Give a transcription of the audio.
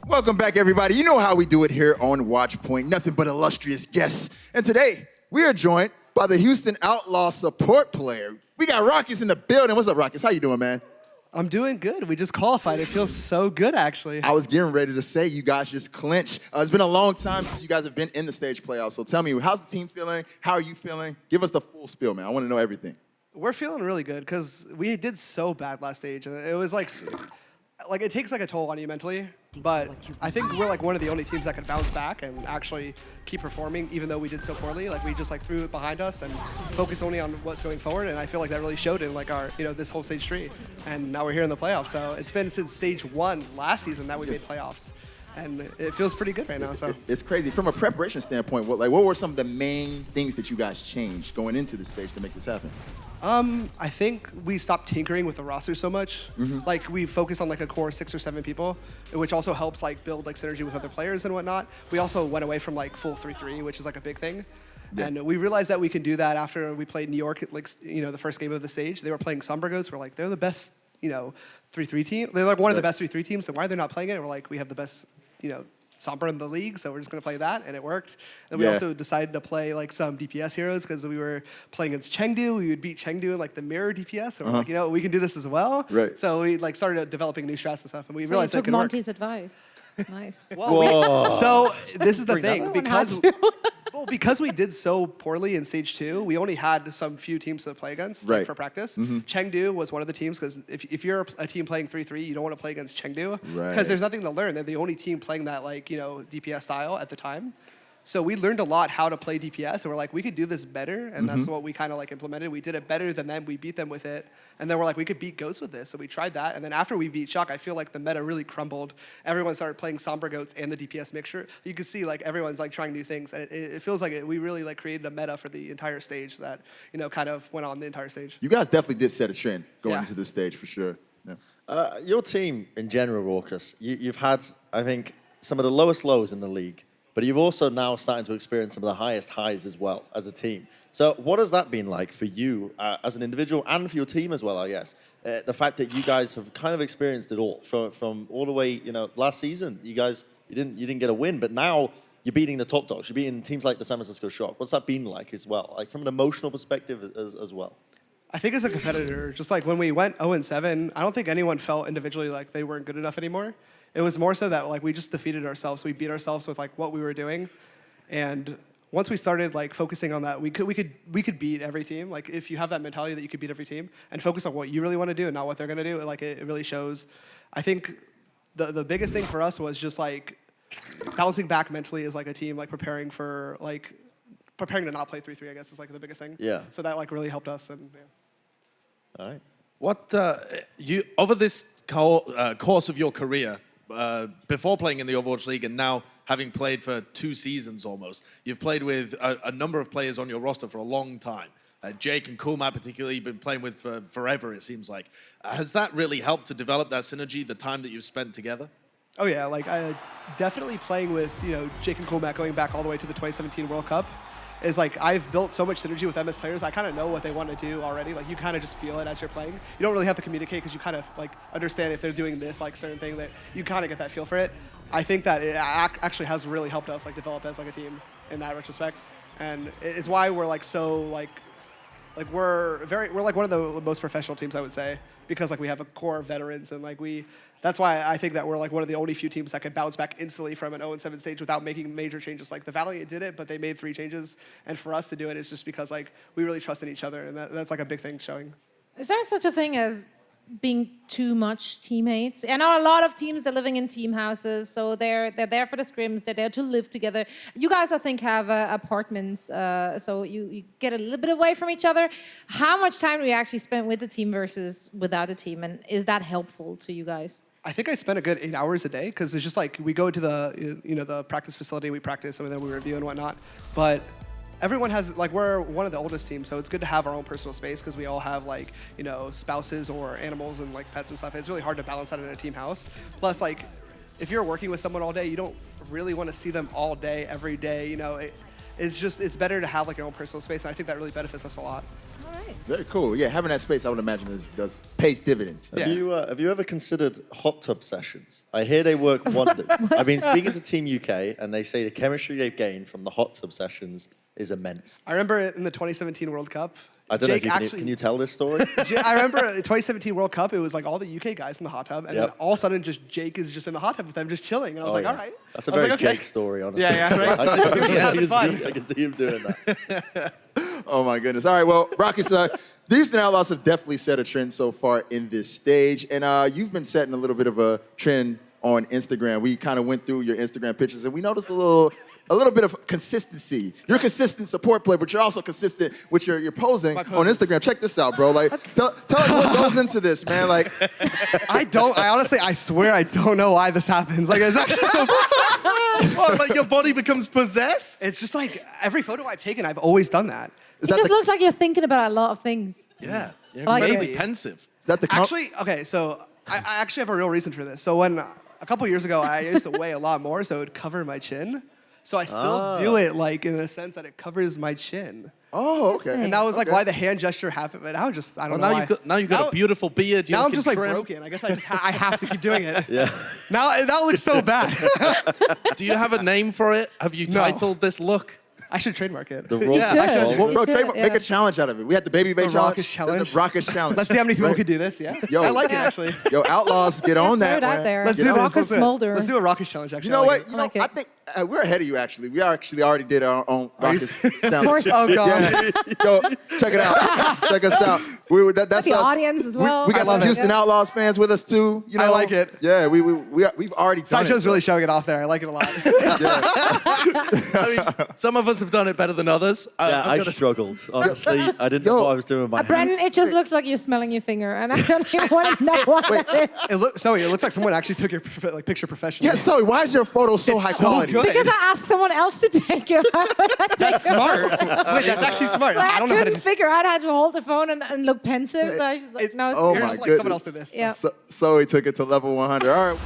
Welcome back, everybody. You know how we do it here on Watchpoint. Nothing but illustrious guests. And today, we are joined by the Houston Outlaws support player. We got Rawkus in the building. What's up, Rawkus? How you doing, man? I'm doing good. We just qualified. It feels so good, actually. I was getting ready to say you guys just clinched. It's been a long time since you guys have been in the stage playoffs. So tell me, how's the team feeling? How are you feeling? Give us the full spiel, man. I want to know everything. We're feeling really good because we did so bad last stage. And it was like it takes like a toll on you mentally. But I think we're like one of the only teams that can bounce back and actually keep performing, even though we did so poorly. Like we just like threw it behind us and focused only on what's going forward. And I feel like that really showed in like our, this whole stage 3. And now we're here in the playoffs. So it's been since stage 1 last season that we made playoffs. And it feels pretty good right now. So it's crazy. From a preparation standpoint, what were some of the main things that you guys changed going into the stage to make this happen? I think we stopped tinkering with the roster so much. Like we focused on like a core 6 or 7 people, which also helps like build like synergy with other players and whatnot. We also went away from like full 3-3, which is like a big thing. Yeah. And we realized that we can do that after we played New York, like the first game of the stage. They were playing Sombra Goats. We're like, they're the best, 3-3 team. They're like one of the best 3-3 teams. So why are they not playing it? And we're like, we have the best, Sombra in the league, so we're just going to play that, and it worked. And we also decided to play like some DPS heroes because we were playing against Chengdu. We would beat Chengdu in like the mirror DPS, so we're like, we can do this as well. Right. So we like started developing new strats and stuff, and we So realized you that took could Monty's work. advice. Nice. Well, so this is the thing because because we did so poorly in stage 2, we only had some few teams to play against like, for practice. Chengdu was one of the teams because if you're a team playing 3-3, you don't want to play against Chengdu because there's nothing to learn. They're the only team playing that DPS style at the time. So we learned a lot how to play DPS, and we're like, we could do this better, and that's what we kind of like implemented. We did it better than them. We beat them with it, and then we're like, we could beat Ghosts with this. So we tried that, and then after we beat Shock, I feel like the meta really crumbled. Everyone started playing Sombra Goats and the DPS mixture. You can see like everyone's like trying new things, and it feels like we really like created a meta for the entire stage that kind of went on the entire stage. You guys definitely did set a trend going into this stage for sure. Yeah. Your team in general, Rawkus, you've had, I think, some of the lowest lows in the league. But you've also now starting to experience some of the highest highs as well as a team. So what has that been like for you as an individual and for your team as well, I guess? The fact that you guys have kind of experienced it all from all the way, last season, you didn't get a win, but now you're beating the top dogs. You're beating teams like the San Francisco Shock. What's that been like as well? Like from an emotional perspective as well? I think as a competitor, just like when we went 0-7, I don't think anyone felt individually like they weren't good enough anymore. It was more so that like we just defeated ourselves. We beat ourselves with like what we were doing, and once we started like focusing on that, we could beat every team. Like if you have that mentality that you could beat every team and focus on what you really want to do and not what they're gonna do, like it really shows. I think the biggest thing for us was just like bouncing back mentally as like a team, like preparing to not play 3-3. I guess is like the biggest thing. Yeah. So that like really helped us. And All right. What you over this course of your career? Before playing in the Overwatch League and now having played for 2 seasons almost, you've played with a number of players on your roster for a long time. Jake and Coolmat particularly, you've been playing with for forever, it seems like. Has that really helped to develop that synergy, the time that you've spent together? Oh yeah, like definitely playing with Jake and Coolmat going back all the way to the 2017 World Cup is like I've built so much synergy with them as players. I kind of know what they want to do already. Like you kind of just feel it as you're playing. You don't really have to communicate because you kind of like understand if they're doing this like certain thing that you kind of get that feel for it. I think that it actually has really helped us like develop as like a team in that retrospect, and it's why we're like so like we're like one of the most professional teams I would say because like we have a core of veterans and like that's why I think that we're like one of the only few teams that can bounce back instantly from an 0-7 stage without making major changes. Like the Valiant did it, but they made 3 changes. And for us to do it is just because like we really trust in each other, and that's like a big thing showing. Is there such a thing as being too much teammates? I know a lot of teams are living in team houses, so they're there for the scrims, they're there to live together. You guys, I think, have apartments, so you get a little bit away from each other. How much time do you actually spend with the team versus without the team, and is that helpful to you guys? I think I spent a good 8 hours a day because it's just like we go to the practice facility, we practice, and then we review and whatnot. But everyone has, like, we're one of the oldest teams, so it's good to have our own personal space because we all have, like, spouses or animals and, like, pets and stuff. It's really hard to balance that in a team house. Plus, like, if you're working with someone all day, you don't really want to see them all day, every day. It's better to have, like, your own personal space, and I think that really benefits us a lot. All right. Very cool. Yeah, having that space, I would imagine, pays dividends. Have you ever considered hot tub sessions? I hear they work wonders. I've been speaking to Team UK, and they say the chemistry they've gained from the hot tub sessions is immense. I remember in the 2017 World Cup. I don't know if you can you tell this story? I remember the 2017 World Cup, it was like all the UK guys in the hot tub, and then all of a sudden just Jake is just in the hot tub with them, just chilling. And I was like, all right. That's a very Jake story, honestly. Yeah, right. I can see him doing that. Oh my goodness. All right, well, Rawkus, the Houston Outlaws have definitely set a trend so far in this stage, and you've been setting a little bit of a trend on Instagram. We kind of went through your Instagram pictures, and we noticed a little bit of consistency. You're a consistent support player, but you're also consistent with your posing on Instagram. Check this out, bro. Like, tell us what goes into this, man. Like, I swear I don't know why this happens. Like, it's actually so. What, like your body becomes possessed? It's just like every photo I've taken, I've always done that. It just looks like you're thinking about a lot of things. Yeah, you're Like incredibly it. pensive. is that the Actually, okay, so I actually have a real reason for this. So when a couple years ago, I used to weigh a lot more, so it would cover my chin. So I still do it, like, in the sense that it covers my chin. Oh, okay. And that was like why the hand gesture happened. But now I don't know why. Now you've got a beautiful beard. Now I'm just like trim. broken. I guess I have to keep doing it. Yeah. Now that looks so bad. Do you have a name for it? Have you titled this look? I should trademark it. The rules. Well, bro, should, make a challenge out of it. We had the Baby Bay The challenge. Rawkus challenge. There's a Rawkus challenge. Let's see how many people could do this. Yeah. Yo, I like it actually. Yo, Outlaws, get on Throw that. it out man. there. Let's do Get this. on. Rawkus Smolder. Let's do a Rawkus challenge. Actually, You know what? I like it. I think we're ahead of you, actually. We actually already did our own Rawkus challenge. Of course. Oh god. Yeah. Yo, check it out. Check us out. That's The us. audience as well. We got I some love it. Houston Outlaws fans with us too. You know, I like it. Yeah, we've already done it. Sideshow's really showing it off there. I like it a lot. I mean, some of us have done it better than others. I struggled. Honestly, I didn't know what I was doing with my hand. Brendan, it just looks like you're smelling your finger, and I don't even want to know what that is. It looks like someone actually took your picture professionally. Yeah, Zoe, why is your photo so high so quality? good. Because I asked someone else to take it. That's smart. Wait, that's actually smart. So I don't know how couldn't to. figure out how to hold the phone and look pensive. So I was just like, no, it's Oh You're my just like someone goodness. else did this. Yeah. Zoe took it to level 100. All right.